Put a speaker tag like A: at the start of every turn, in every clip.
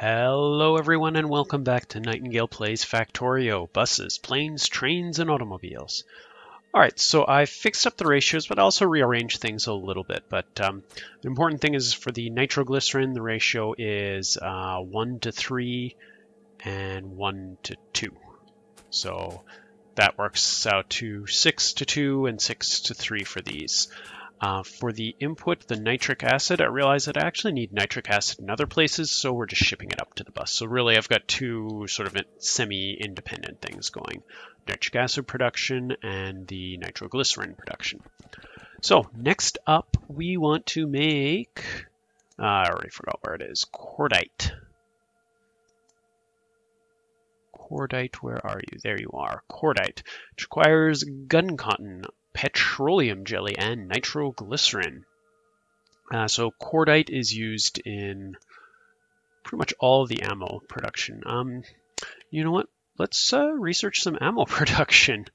A: Hello everyone and welcome back to Nightingale Plays Factorio, buses, planes, trains, and automobiles. Alright, so I fixed up the ratios, but also rearranged things a little bit. But the important thing is for the nitroglycerin, the ratio is 1 to 3 and 1 to 2. So that works out to 6 to 2 and 6 to 3 for these. For the input, the nitric acid, I realized that I actually need nitric acid in other places, so we're just shipping it up to the bus. So really, I've got two sort of semi-independent things going. Nitric acid production and the nitroglycerin production. So next up, we want to make, I already forgot where it is, cordite. Cordite, where are you? There you are. Cordite, which requires gun cotton, petroleum jelly, and nitroglycerin. So cordite is used in pretty much all of the ammo production. You know what? Let's research some ammo production.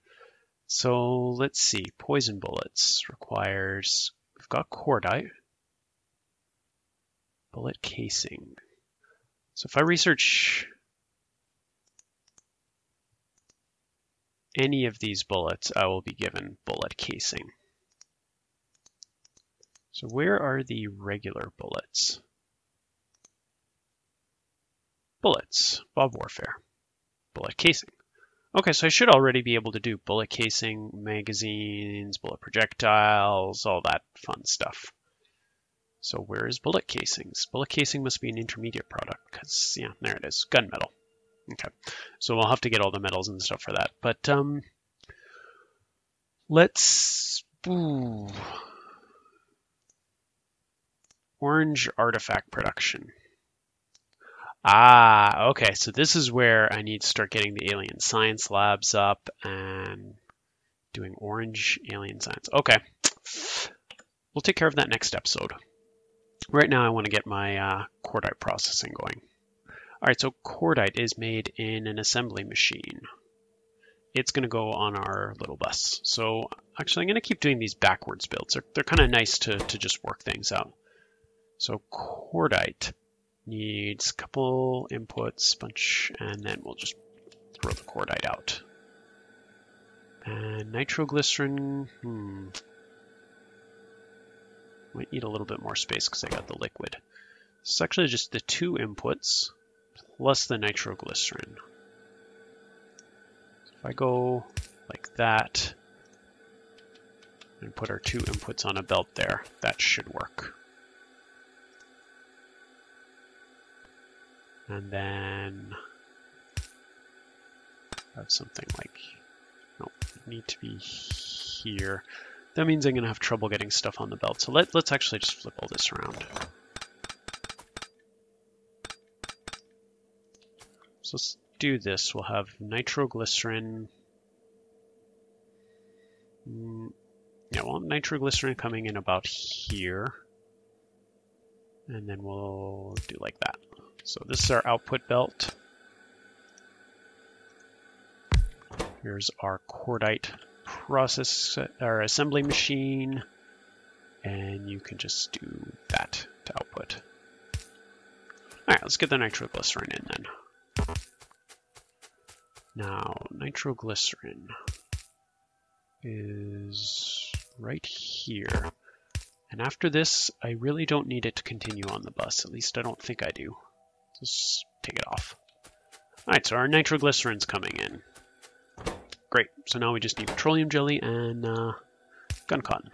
A: So let's see. Poison bullets requires, we've got cordite. Bullet casing. So if I research any of these bullets, I will be given bullet casing. So where are the regular bullets? Bullets, Bob Warfare, bullet casing. Okay, so I should already be able to do bullet casing, magazines, bullet projectiles, all that fun stuff. So where is bullet casings? Bullet casing must be an intermediate product because, yeah, there it is, gunmetal. Okay, so we'll have to get all the metals and stuff for that. But let's... Orange artifact production. Okay, so this is where I need to start getting the alien science labs up and doing orange alien science. Okay, we'll take care of that next episode. Right now I want to get my cordite processing going. Alright, so cordite is made in an assembly machine. It's going to go on our little bus. So actually I'm going to keep doing these backwards builds. They're kind of nice to just work things out. So cordite needs a couple inputs, bunch, and then we'll just throw the cordite out. And nitroglycerin, might need a little bit more space because I got the liquid. It's actually just the two inputs plus the nitroglycerin. So if I go like that and put our two inputs on a belt there, that should work. And then have something like, no, need to be here. That means I'm going to have trouble getting stuff on the belt. So let's actually just flip all this around. So let's do this. We'll have nitroglycerin. Yeah, we'll have nitroglycerin coming in about here. And then we'll do like that. So this is our output belt. Here's our cordite process, our assembly machine. And you can just do that to output. All right, let's get the nitroglycerin in then. Now, nitroglycerin is right here. And after this, I really don't need it to continue on the bus. At least I don't think I do. Let's take it off. All right, so our nitroglycerin's coming in. Great. So now we just need petroleum jelly and gun cotton.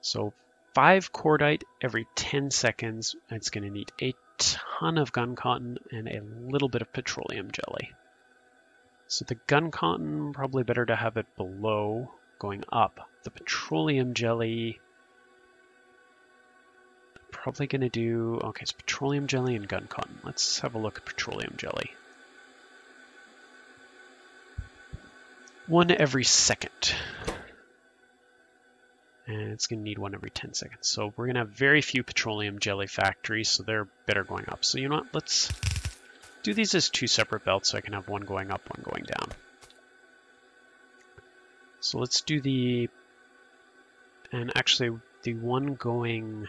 A: So 5 cordite every 10 seconds. It's going to need a ton of gun cotton and a little bit of petroleum jelly. So the gun cotton, probably better to have it below, going up. The petroleum jelly, probably going to do, okay, it's petroleum jelly and gun cotton. Let's have a look at petroleum jelly. 1 every second. And it's going to need 1 every 10 seconds. So we're going to have very few petroleum jelly factories, so they're better going up. So you know what, let's do these as 2 separate belts so I can have one going up, one going down. So let's do the, and actually the one going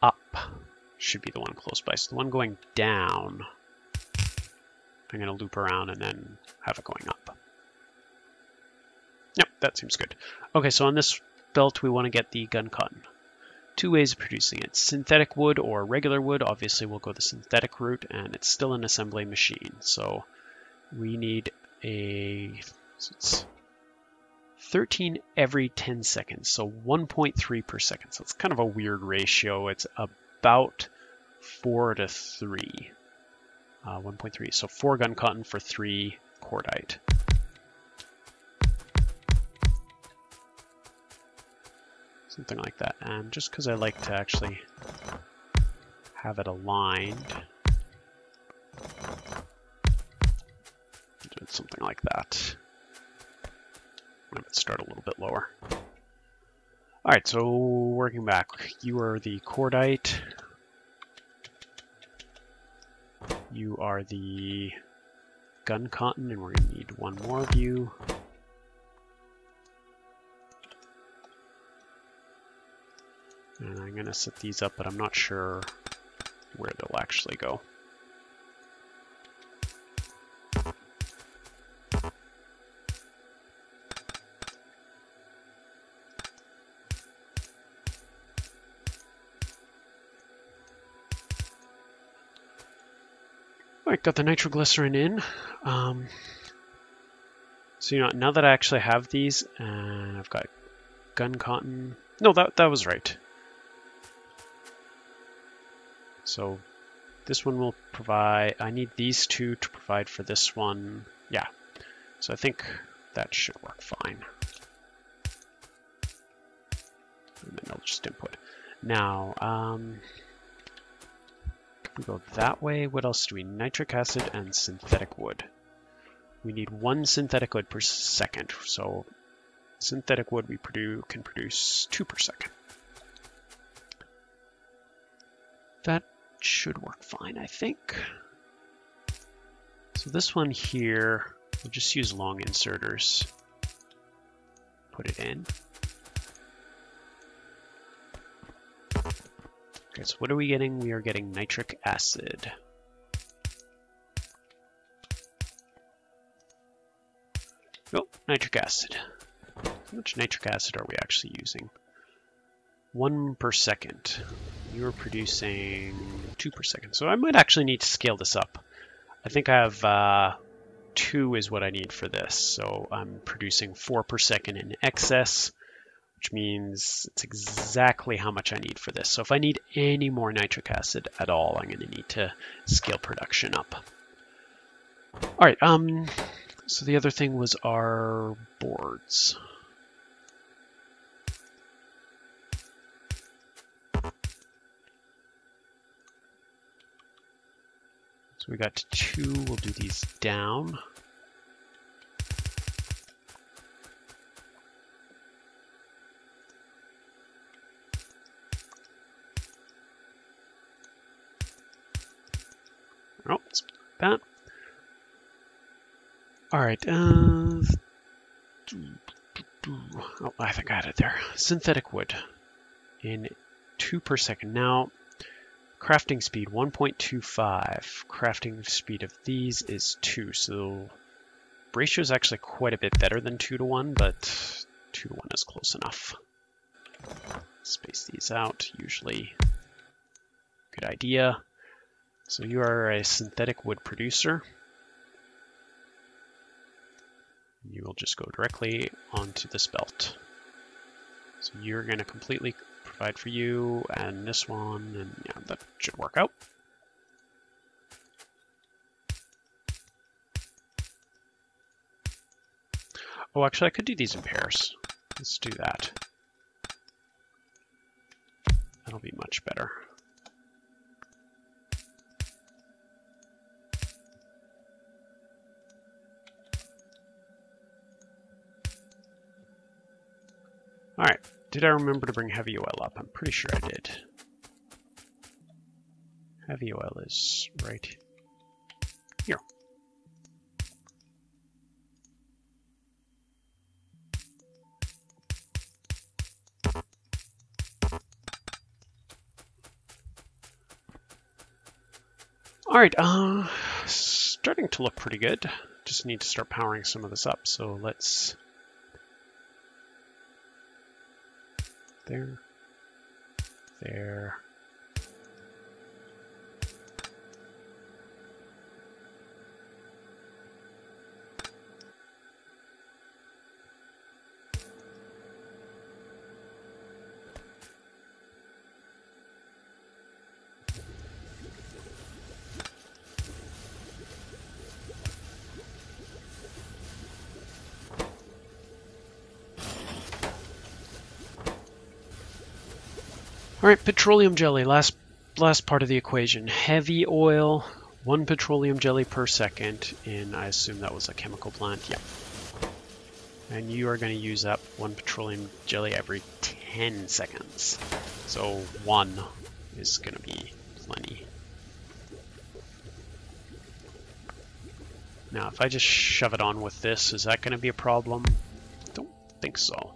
A: up should be the one close by. So the one going down, I'm going to loop around and then have it going up. Yep, that seems good. Okay, so on this belt, we want to get the gun cotton. 2 ways of producing it: synthetic wood or regular wood. Obviously, we'll go the synthetic route, and it's still an assembly machine. So we need so it's 13 every 10 seconds, so 1.3 per second. So it's kind of a weird ratio. It's about 4 to 3. 1.3, so 4 gun cotton for 3 cordite. Something like that. And just because I like to actually have it aligned, do something like that. Let it start a little bit lower. All right, so working back, you are the cordite. You are the gun cotton, and we're going to need one more of you. And I'm going to set these up, but I'm not sure where they'll actually go. Alright, got the nitroglycerin in. So now that I actually have these, and I've got gun cotton. No, that was right. So this one will provide, I need these 2 to provide for this one. Yeah, so I think that should work fine. And then I'll just input. Now, we go that way. What else do we need? Nitric acid and synthetic wood. We need 1 synthetic wood per second. So synthetic wood we can produce 2 per second. That should work fine, I think. So this one here, we'll just use long inserters. Put it in. Okay, so what are we getting? We are getting nitric acid. Oh, nitric acid. How much nitric acid are we actually using? 1 per second. You are producing 2 per second. So I might actually need to scale this up. I think I have 2 is what I need for this. So I'm producing 4 per second in excess, which means it's exactly how much I need for this. So if I need any more nitric acid at all, I'm going to need to scale production up. All right, so the other thing was our boards. So we got 2, we'll do these down. Oh, let's put that. All right. Oh, I think I had it there. Synthetic wood in 2 per second. Now, crafting speed 1.25. Crafting speed of these is 2. So ratio is actually quite a bit better than 2 to 1, but 2 to 1 is close enough. Space these out. Usually, good idea. So you are a synthetic wood producer. You will just go directly onto this belt. So you're going to completely provide for you and this one, and yeah, that should work out. Oh, actually, I could do these in pairs. Let's do that. That'll be much better. All right, did I remember to bring heavy oil up? I'm pretty sure I did. Heavy oil is right here. All right, starting to look pretty good. Just need to start powering some of this up. So let's, there. All right, petroleum jelly, last part of the equation. Heavy oil, 1 petroleum jelly per second, and I assume that was a chemical plant, yeah. And you are going to use up 1 petroleum jelly every 10 seconds. So 1 is going to be plenty. Now, if I just shove it on with this, is that going to be a problem? Don't think so.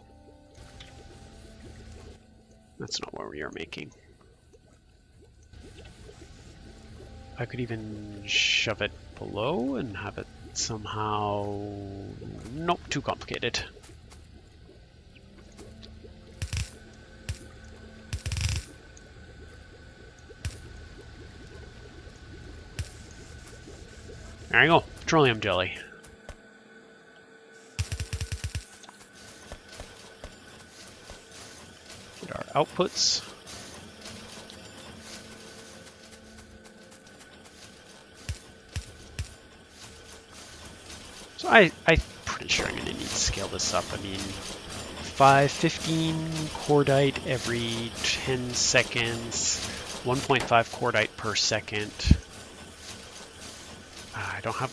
A: That's not what we are making. I could even shove it below and have it somehow... Nope, too complicated. There you go, petroleum jelly. Get our outputs. So I'm pretty sure I'm going to need to scale this up. I mean, 15 cordite every 10 seconds, 1.5 cordite per second. I don't have...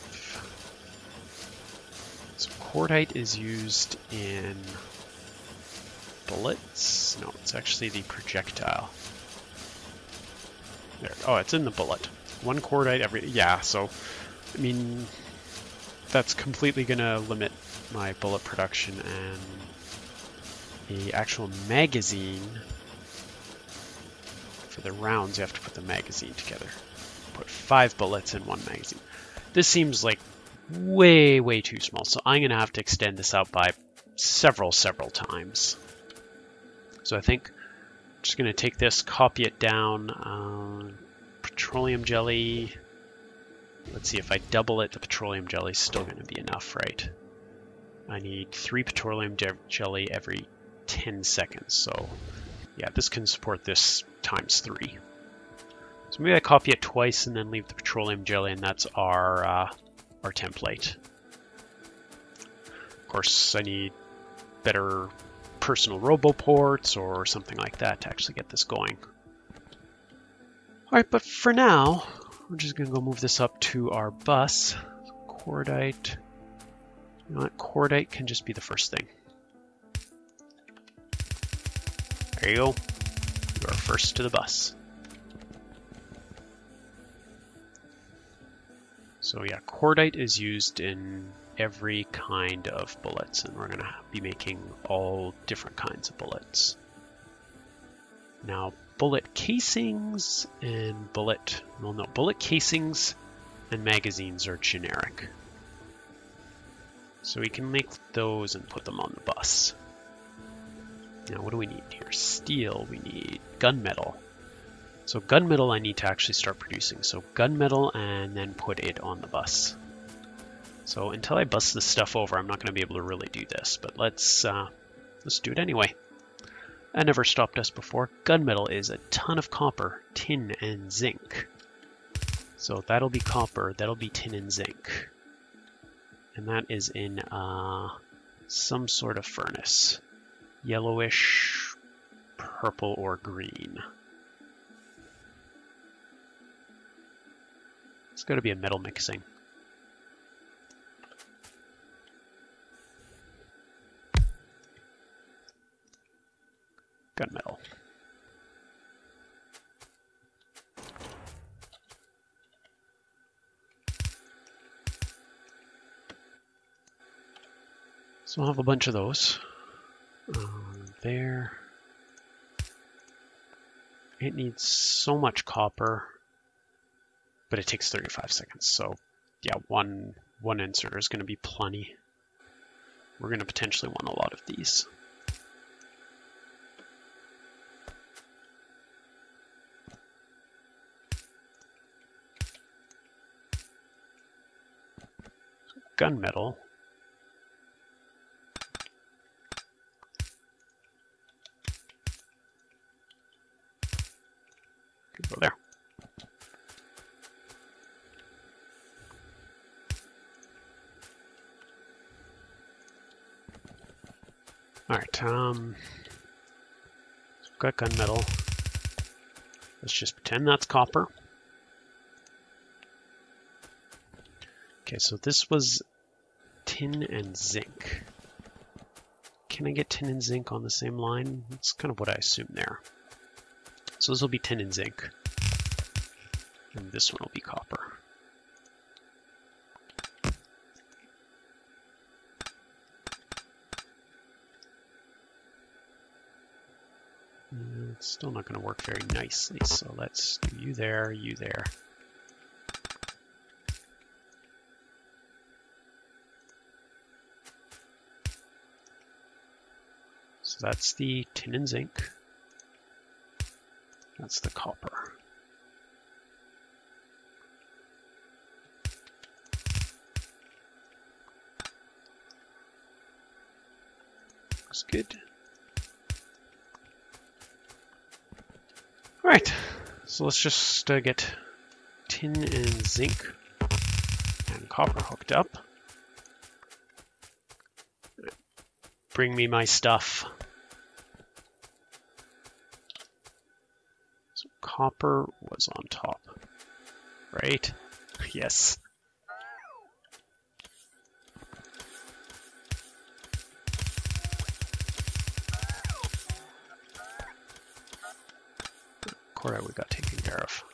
A: So cordite is used in bullets? No, it's actually the projectile. There. Oh, it's in the bullet. 1 cordite every... Yeah, so, I mean... That's completely going to limit my bullet production, and the actual magazine, for the rounds you have to put the magazine together. Put 5 bullets in 1 magazine. This seems like way too small, so I'm going to have to extend this out by several times. So I think I'm just going to take this, copy it down, petroleum jelly. Let's see, if I double it, the petroleum jelly is still going to be enough, right? I need 3 petroleum jelly every 10 seconds. So yeah, this can support this times 3. So maybe I copy it twice and then leave the petroleum jelly, and that's our template. Of course, I need better personal roboports or something like that to actually get this going. All right, but for now, we're just going to go move this up to our bus. Cordite. You know what? Cordite can just be the first thing. There you go. You are first to the bus. So yeah, cordite is used in every kind of bullets, and we're going to be making all different kinds of bullets. Now, bullet casings and bullet casings and magazines are generic. So we can make those and put them on the bus. Now, what do we need here? Steel, we need gunmetal. So gunmetal I need to actually start producing. So gunmetal and then put it on the bus. So until I bust this stuff over, I'm not going to be able to really do this, but let's do it anyway. That never stopped us before. Gunmetal is a ton of copper, tin, and zinc. So that'll be copper, that'll be tin and zinc. And that is in some sort of furnace. Yellowish, purple, or green. It's got to be a metal mixing. Gunmetal. So I'll have a bunch of those. There. It needs so much copper. but it takes 35 seconds. So yeah, one inserter is going to be plenty. We're going to potentially want a lot of these. Gunmetal. Could go there. All right, we've got gunmetal. Let's just pretend that's copper. Okay, so this was tin and zinc. Can I get tin and zinc on the same line? That's kind of what I assume there. So this will be tin and zinc. And this one will be copper. It's still not going to work very nicely, so let's do you there, you there. So that's the tin and zinc. That's the copper. Looks good. All right, so let's just get tin and zinc and copper hooked up. Bring me my stuff. So copper was on top, right? Yes. Alright, we got taken care of.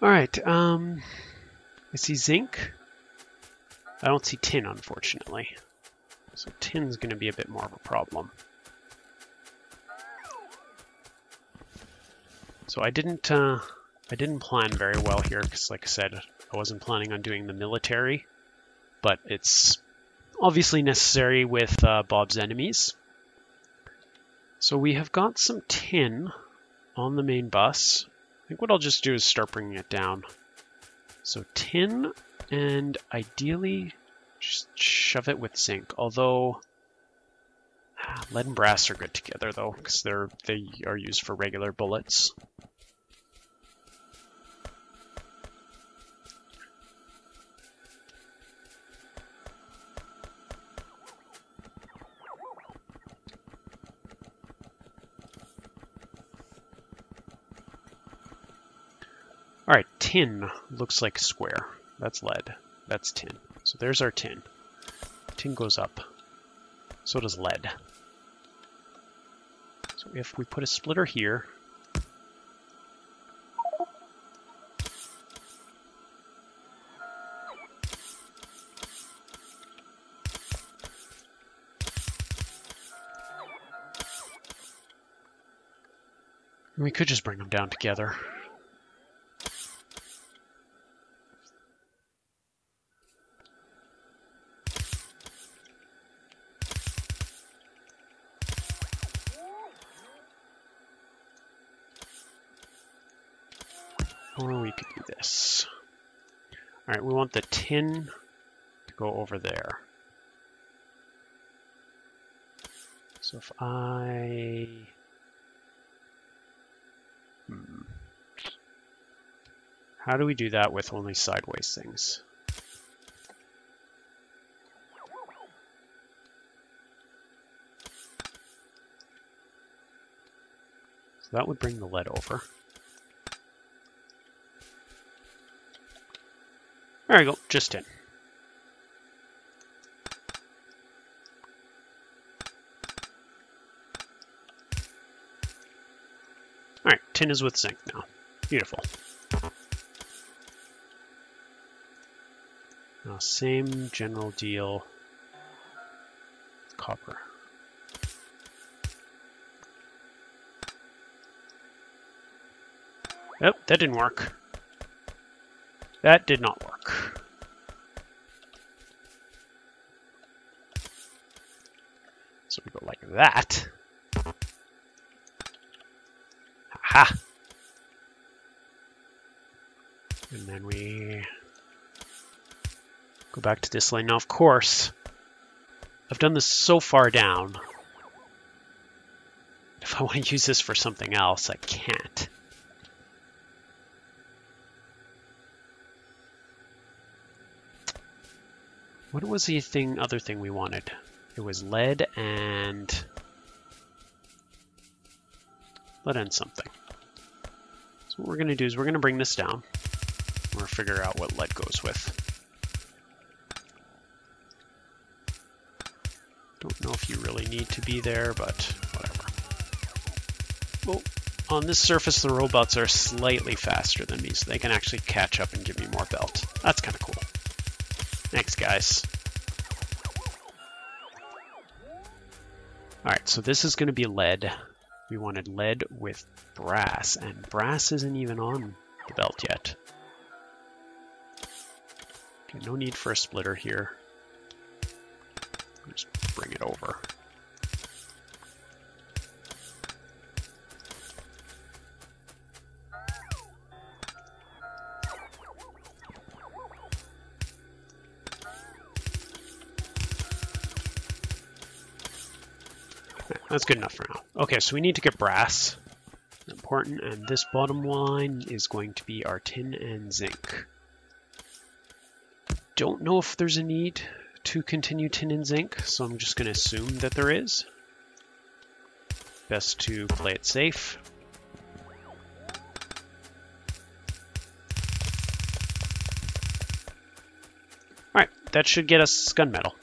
A: Alright, I see zinc. I don't see tin, unfortunately. So tin's going to be a bit more of a problem. So I didn't plan very well here because, like I said, I wasn't planning on doing the military, but it's obviously necessary with Bob's enemies. So we have got some tin on the main bus. I think what I'll just do is start bringing it down. So tin, and ideally just shove it with zinc, although lead and brass are good together though, because they are used for regular bullets. Alright, tin looks like square. That's lead. That's tin. So there's our tin. Tin goes up. So does lead. So if we put a splitter here, we could just bring them down together. Or we could do this. All right, we want the tin to go over there. So if I... How do we do that with only sideways things? So that would bring the lead over. There we go, just in. tin is with zinc now. Beautiful. Now, same general deal. Copper. Oh, that didn't work. That did not work. So we go like that. Aha! And then we go back to this lane. Now, of course, I've done this so far down. If I want to use this for something else, I can't. What was the other thing we wanted? It was lead and something. So what we're going to do is we're going to bring this down. We're going to figure out what lead goes with. Don't know if you really need to be there, but whatever. Well, on this surface, the robots are slightly faster than me, so they can actually catch up and give me more belt. That's kind of cool. Thanks, guys. Alright, so this is going to be lead. We wanted lead with brass, and brass isn't even on the belt yet. Okay, no need for a splitter here. Just bring it over. That's good enough for now. Okay, so we need to get brass. Important, and this bottom line is going to be our tin and zinc. Don't know if there's a need to continue tin and zinc, so I'm just going to assume that there is. Best to play it safe. Alright, that should get us gunmetal.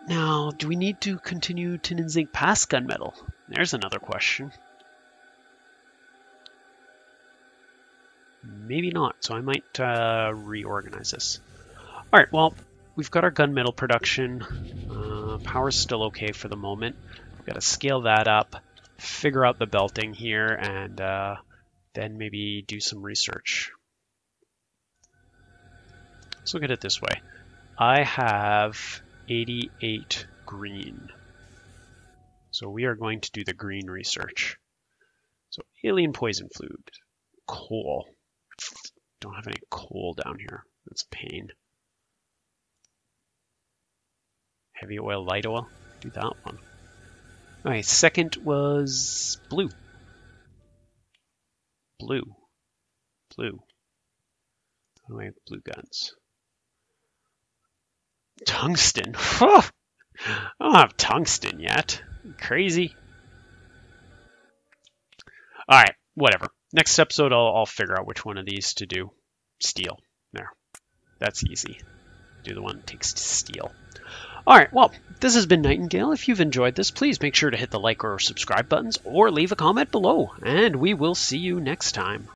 A: Now, do we need to continue tin and zinc past gunmetal? There's another question. Maybe not, so I might reorganize this. Alright, well, we've got our gunmetal production. Power's still okay for the moment. We've got to scale that up, figure out the belting here, and then maybe do some research. Let's look at it this way. I have 88 green. So we are going to do the green research. So alien poison fluid, coal. Don't have any coal down here. That's a pain. Heavy oil, light oil. Do that one. Okay, second was blue. Blue. Blue. How do I have blue guns? Tungsten. I don't have tungsten yet. Crazy. Alright, whatever. Next episode, I'll figure out which one of these to do. Steel. There. That's easy. Do the one that takes steel. Alright, well, this has been Nightingale. If you've enjoyed this, please make sure to hit the like or subscribe buttons or leave a comment below. And we will see you next time.